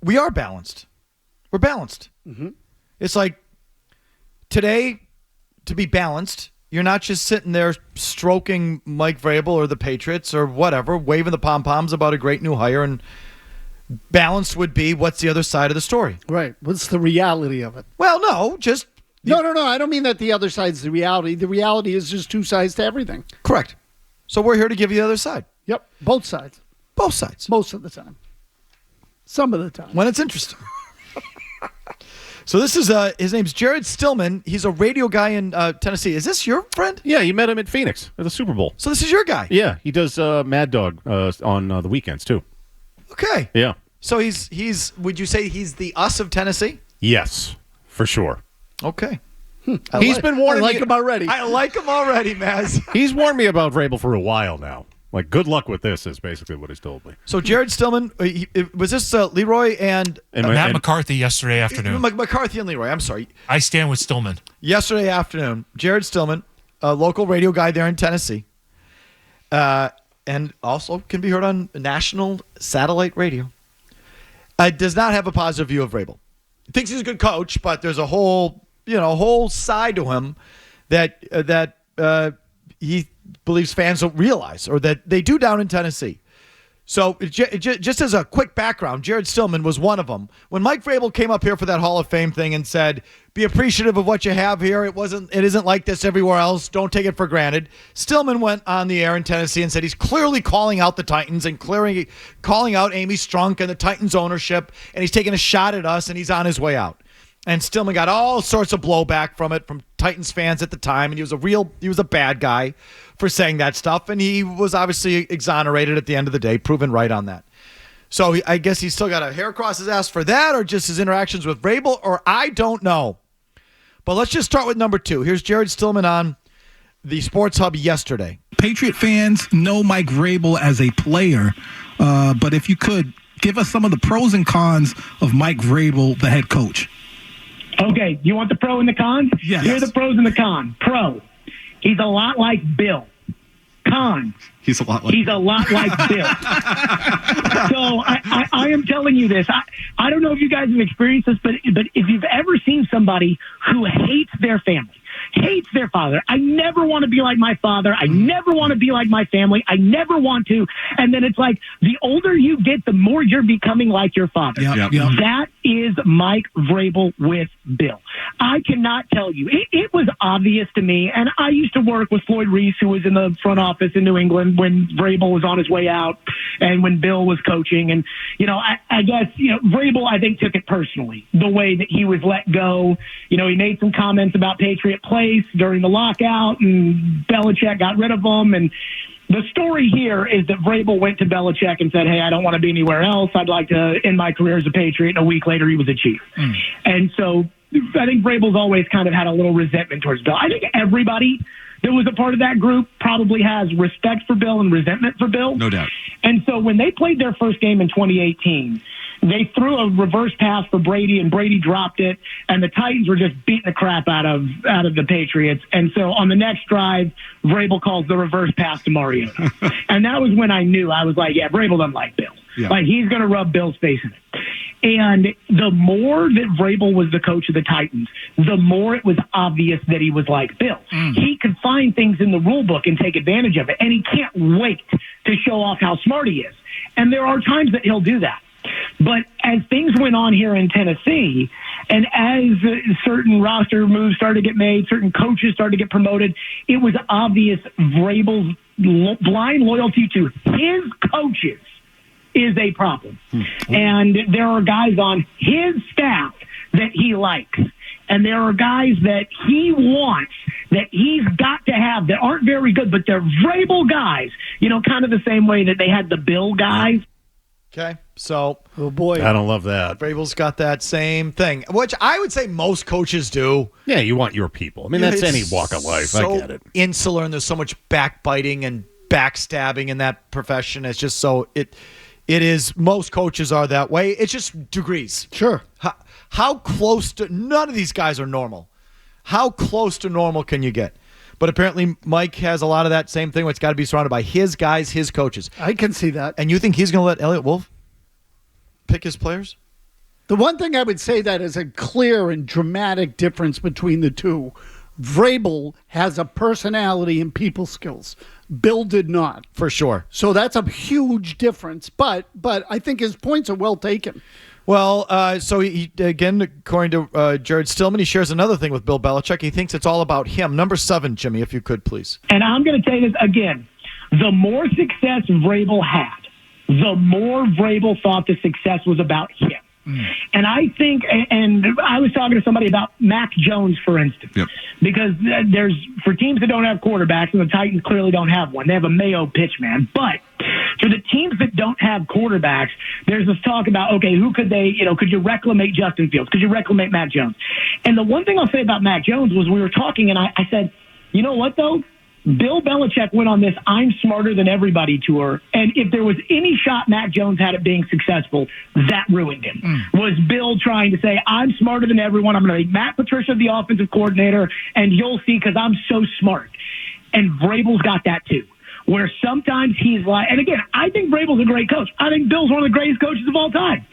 we are balanced. We're balanced. Mm-hmm. It's like today, to be balanced, you're not just sitting there stroking Mike Vrabel or the Patriots or whatever, waving the pom-poms about a great new hire. And balanced would be, what's the other side of the story? Right. What's the reality of it? Well, no, just... No. I don't mean that the other side's the reality. The reality is just two sides to everything. Correct. So we're here to give you the other side. Yep. Both sides. Both sides. Most of the time. Some of the time. When it's interesting. So this is, his name's Jared Stillman. He's a radio guy in Tennessee. Is this your friend? Yeah, you met him at Phoenix at the Super Bowl. So this is your guy? Yeah, he does Mad Dog on the weekends, too. Okay. Yeah. So he's would you say he's the us of Tennessee? Yes, for sure. Okay. He's been warning me. I like him already. I like him already, Mazz. He's warned me about Vrabel for a while now. Like, good luck with this is basically what he's told me. So Jared Stillman, was this Leroy and Matt McCarthy yesterday afternoon. McCarthy and Leroy, I'm sorry. I stand with Stillman. Yesterday afternoon, Jared Stillman, a local radio guy there in Tennessee, and also can be heard on national satellite radio, does not have a positive view of Vrabel. He thinks he's a good coach, but there's a whole side to him that he believes fans don't realize, or that they do down in Tennessee. So just as a quick background, Jared Stillman was one of them. When Mike Vrabel came up here for that Hall of Fame thing and said, be appreciative of what you have here. It isn't like this everywhere else. Don't take it for granted. Stillman went on the air in Tennessee and said he's clearly calling out the Titans and calling out Amy Strunk and the Titans ownership, and he's taking a shot at us, and he's on his way out. And Stillman got all sorts of blowback from it from Titans fans at the time, and he was a bad guy for saying that stuff, and he was obviously exonerated at the end of the day, proven right on that. So I guess he's still got a hair across his ass for that, or just his interactions with Vrabel, or I don't know. But let's just start with number 2. Here's Jared Stillman on the Sports Hub yesterday. Patriot fans know Mike Vrabel as a player, but if you could, give us some of the pros and cons of Mike Vrabel, the head coach. Okay, you want the pro and the con? Yes. Here are the pros and the con. Pro, he's a lot like Bill. Con, he's a lot like Bill. So I am telling you this. I don't know if you guys have experienced this, but if you've ever seen somebody who hates their family, hates their father. I never want to be like my father. I never want to be like my family. I never want to. And then it's like the older you get, the more you're becoming like your father. Yep. That is Mike Vrabel with Bill. I cannot tell you. It was obvious to me, and I used to work with Floyd Reese, who was in the front office in New England when Vrabel was on his way out and when Bill was coaching. And, I guess, Vrabel, I think, took it personally, the way that he was let go. He made some comments about Patriot Place during the lockout, and Belichick got rid of him. And the story here is that Vrabel went to Belichick and said, hey, I don't want to be anywhere else. I'd like to end my career as a Patriot. And a week later, he was a Chief. And so I think Vrabel's always kind of had a little resentment towards Bill. I think everybody that was a part of that group probably has respect for Bill and resentment for Bill. No doubt. And so when they played their first game in 2018, they threw a reverse pass for Brady, and Brady dropped it, and the Titans were just beating the crap out of the Patriots. And so on the next drive, Vrabel calls the reverse pass to Mariota. And that was when I knew. I was like, yeah, Vrabel doesn't like Bill. Yeah. Like, he's going to rub Bill's face in it. And the more that Vrabel was the coach of the Titans, the more it was obvious that he was like Bill. He could find things in the rule book and take advantage of it, and he can't wait to show off how smart he is. And there are times that he'll do that. But as things went on here in Tennessee, and as certain roster moves started to get made, certain coaches started to get promoted, it was obvious Vrabel's blind loyalty to his coaches is a problem. And there are guys on his staff that he likes. And there are guys that he wants, that he's got to have, that aren't very good, but they're Vrabel guys, kind of the same way that they had the Bill guys. Okay, so oh boy, I don't love that. Vrabel's got that same thing, which I would say most coaches do. Yeah, you want your people. I mean, that's any walk of life. So I get it. Insular, and there's so much backbiting and backstabbing in that profession. It's just so it is. Most coaches are that way. It's just degrees. Sure. How close to none of these guys are normal. How close to normal can you get? But apparently Mike has a lot of that same thing. It's got to be surrounded by his guys, his coaches. I can see that. And you think he's going to let Elliott Wolf pick his players? The one thing I would say that is a clear and dramatic difference between the two, Vrabel has a personality and people skills. Bill did not. For sure. So that's a huge difference. But I think his points are well taken. Well, so he again, according to Jared Stillman, he shares another thing with Bill Belichick. He thinks it's all about him. Number 7, Jimmy, if you could, please. And I'm going to tell you this again. The more success Vrabel had, the more Vrabel thought the success was about him. And I think, and I was talking to somebody about Mac Jones, for instance, because there's, for teams that don't have quarterbacks, and the Titans clearly don't have one, they have a Mayo pitchman. But for the teams that don't have quarterbacks, there's this talk about, okay, who could they, could you reclamate Justin Fields? Could you reclamate Mac Jones? And the one thing I'll say about Mac Jones was we were talking, and I said, you know what, though? Bill Belichick went on this I'm smarter than everybody tour, and if there was any shot Mac Jones had at being successful, that ruined him. Was Bill trying to say, I'm smarter than everyone, I'm going to make Matt Patricia the offensive coordinator, and you'll see because I'm so smart. And Vrabel's got that too, where sometimes he's like, and again, I think Vrabel's a great coach. I think Bill's one of the greatest coaches of all time.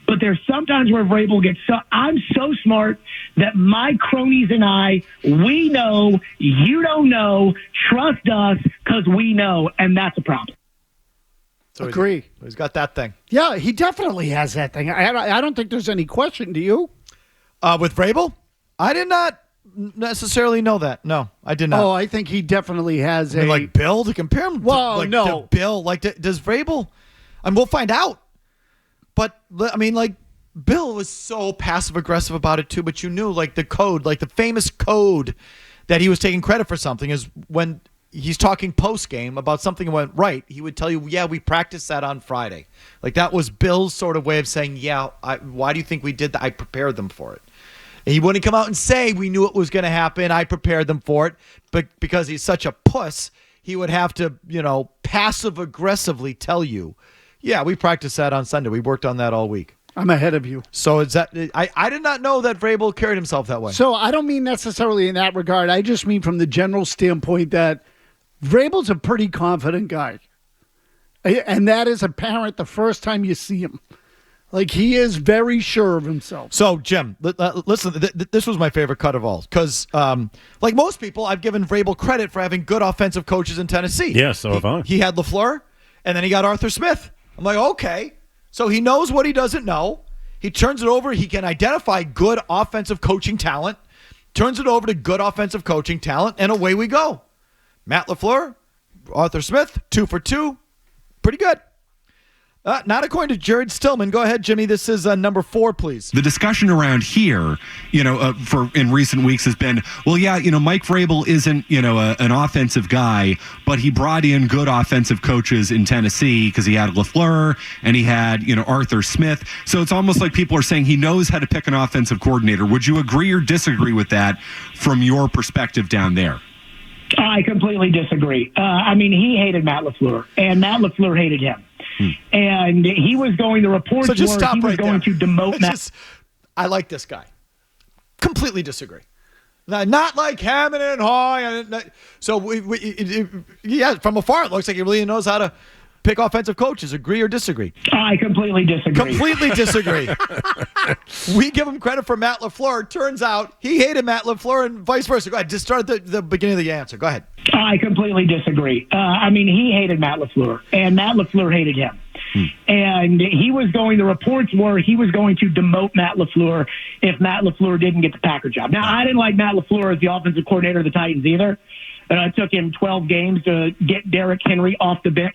But there's sometimes where Vrabel gets I'm so smart that my cronies and I, we know, you don't know, trust us because we know, and that's a problem. So Agree. He's got that thing. Yeah, he definitely has that thing. I don't think there's any question. Do you? With Vrabel? I did not necessarily know that. No, I did not. Oh, I think he definitely has like Bill, to compare him no. to Bill. Does Vrabel, we'll find out. But, Bill was so passive-aggressive about it, too. But you knew, the code, the famous code that he was taking credit for something is when he's talking post-game about something that went right, he would tell you, yeah, we practiced that on Friday. That was Bill's sort of way of saying, yeah, why do you think we did that? I prepared them for it. And he wouldn't come out and say, we knew it was going to happen, I prepared them for it. But because he's such a puss, he would have to, passive-aggressively tell you, yeah, we practiced that on Sunday. We worked on that all week. I'm ahead of you. So is that I did not know that Vrabel carried himself that way. So I don't mean necessarily in that regard. I just mean from the general standpoint that Vrabel's a pretty confident guy. And that is apparent the first time you see him. He is very sure of himself. So, Jim, listen, this was my favorite cut of all. Because, like most people, I've given Vrabel credit for having good offensive coaches in Tennessee. Yeah, so have I. He had LaFleur, and then he got Arthur Smith. I'm like, okay. So he knows what he doesn't know. He turns it over. He can identify good offensive coaching talent, turns it over to good offensive coaching talent, and away we go. Matt LaFleur, Arthur Smith, 2 for 2. Pretty good. Not according to Jared Stillman. Go ahead, Jimmy. This is number 4, please. The discussion around here, for in recent weeks has been, well, yeah, Mike Vrabel isn't, an offensive guy, but he brought in good offensive coaches in Tennessee because he had LaFleur and he had, Arthur Smith. So it's almost like people are saying he knows how to pick an offensive coordinator. Would you agree or disagree with that from your perspective down there? I completely disagree. He hated Matt LaFleur, and Matt LaFleur hated him. And he was going, the reports so just were stop he was right going there. to demote Matt. I like this guy. Completely disagree. Not like Hammond and Hoy. So, from afar, it looks like he really knows how to pick offensive coaches. Agree or disagree? I completely disagree. Completely disagree. We give him credit for Matt LaFleur. Turns out he hated Matt LaFleur and vice versa. Go ahead. Just start at the beginning of the answer. Go ahead. I completely disagree. He hated Matt LaFleur, and Matt LaFleur hated him. And he was going, the reports were he was going to demote Matt LaFleur if Matt LaFleur didn't get the Packer job. Now, I didn't like Matt LaFleur as the offensive coordinator of the Titans either. It took him 12 games to get Derrick Henry off the bench.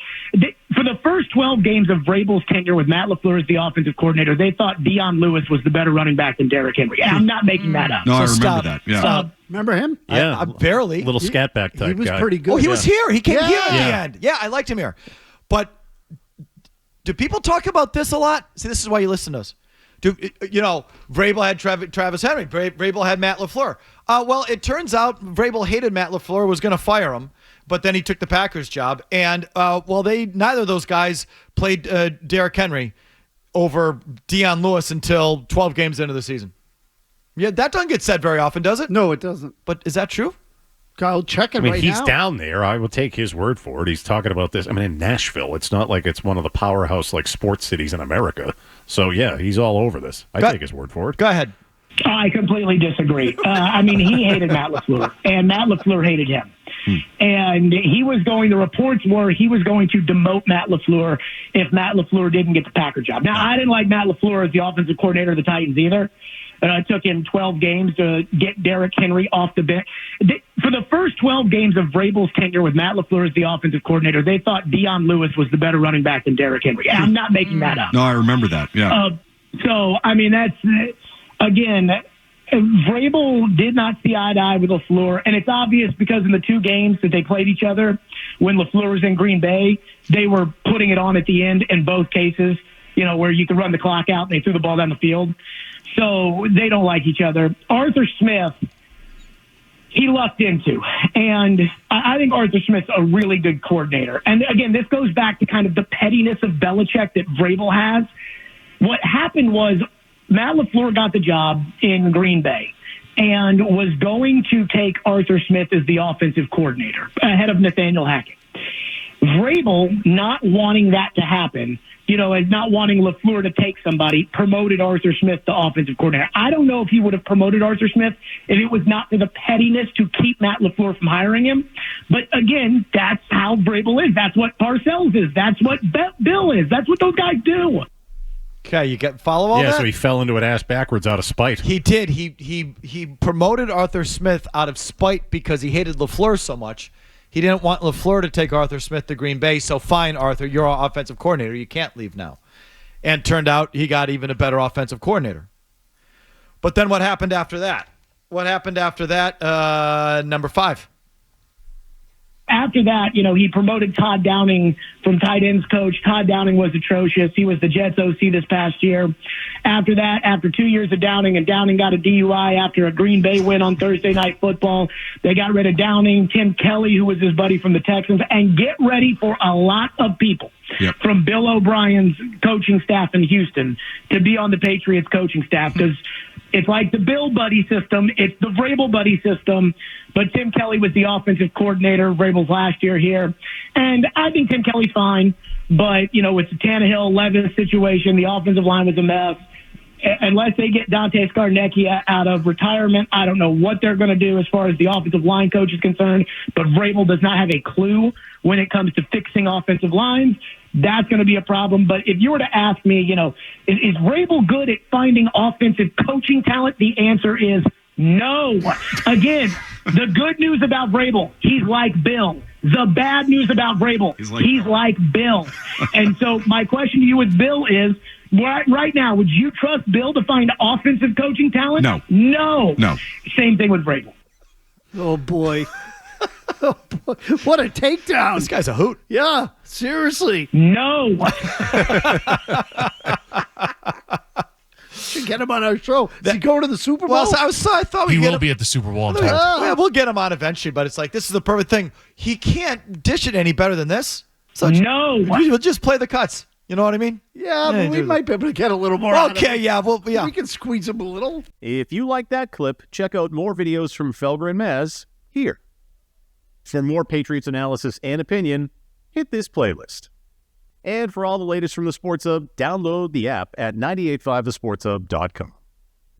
For the first 12 games of Vrabel's tenure with Matt LaFleur as the offensive coordinator, they thought Deion Lewis was the better running back than Derrick Henry. And I'm not making that up. No, I remember stop. that. Yeah. Stop. Remember him? Yeah, I barely. Little scat back type He was guy. pretty good. Oh, he was here. He came here at the Yeah. end. Yeah, I liked him here. But do people talk about this a lot? See, this is why you listen to us. Vrabel had Travis Henry. Vrabel had Matt LaFleur. Well, it turns out Vrabel hated Matt LaFleur, was going to fire him, but then he took the Packers job. And, neither of those guys played Derrick Henry over Deion Lewis until 12 games into the season. Yeah, that doesn't get said very often, does it? No, it doesn't. But is that true? I'll check it I mean, right he's now. down there. I will take his word for it. He's talking about this. I mean, in Nashville, it's not like it's one of the powerhouse like sports cities in America. So yeah, he's all over this. I take his word for it. Go ahead. I completely disagree. I mean, he hated Matt LaFleur, and Matt LaFleur hated him. And the reports were he was going to demote Matt LaFleur if Matt LaFleur didn't get the Packer job. Now, I didn't like Matt LaFleur as the offensive coordinator of the Titans either. It took him 12 games to get Derrick Henry off the bench. For the first 12 games of Vrabel's tenure with Matt LaFleur as the offensive coordinator, they thought Dion Lewis was the better running back than Derrick Henry. And I'm not making that up. No, I remember that. Yeah. So, I mean, that's, again, Vrabel did not see eye to eye with LaFleur, and it's obvious because in the two games that they played each other, when LaFleur was in Green Bay, they were putting it on at the end in both cases, where you could run the clock out and they threw the ball down the field. So they don't like each other. Arthur Smith, he lucked into. And I think Arthur Smith's a really good coordinator. And again, this goes back to kind of the pettiness of Belichick that Vrabel has. What happened was Matt LaFleur got the job in Green Bay and was going to take Arthur Smith as the offensive coordinator ahead of Nathaniel Hackett. Vrabel, not wanting that to happen, and not wanting LaFleur to take somebody, promoted Arthur Smith to offensive coordinator. I don't know if he would have promoted Arthur Smith if it was not for the pettiness to keep Matt LaFleur from hiring him. But again, that's how Vrabel is. That's what Parcells is. That's what Bill is. That's what those guys do. Okay, you follow all that? Yeah, so he fell into it ass backwards out of spite. He did. He promoted Arthur Smith out of spite because he hated LaFleur so much. He didn't want LaFleur to take Arthur Smith to Green Bay, so fine, Arthur, you're our offensive coordinator. You can't leave now. And turned out he got even a better offensive coordinator. But then what happened after that? Number 5. After that, he promoted Todd Downing from tight ends coach. Todd Downing was atrocious. He was the Jets OC this past year. After that, after 2 years of Downing, and Downing got a DUI after a Green Bay win on Thursday Night Football, they got rid of Downing, Tim Kelly, who was his buddy from the Texans, and get ready for a lot of people from Bill O'Brien's coaching staff in Houston to be on the Patriots coaching staff, because it's like the Bill buddy system. It's the Vrabel buddy system. But Tim Kelly was the offensive coordinator of Vrabel's last year here. And I think Tim Kelly's fine. But, it's the Tannehill-Levis situation. The offensive line was a mess. Unless they get Dante Scarnecchia out of retirement, I don't know what they're going to do as far as the offensive line coach is concerned. But Vrabel does not have a clue when it comes to fixing offensive lines. That's going to be a problem. But if you were to ask me, is Vrabel good at finding offensive coaching talent? The answer is no. Again, the good news about Vrabel, he's like Bill. The bad news about Vrabel, he's like Bill. And so my question to you with Bill is, right now, would you trust Bill to find offensive coaching talent? No. Same thing with Vrabel. Oh, boy. Oh, boy. What a takedown. This guy's a hoot. Yeah, seriously. No. Should get him on our show. Is he going to the Super Bowl? Well, I thought He will be at the Super Bowl in time. Yeah, we'll get him on eventually, but it's like, this is the perfect thing. He can't dish it any better than this. So we'll just play the cuts. You know what I mean? Yeah, but we might be able to get a little more out of him. Yeah. We can squeeze him a little. If you like that clip, check out more videos from Felger and Mazz here. For more Patriots analysis and opinion, hit this playlist. And for all the latest from the Sports Hub, download the app at 985thesportshub.com.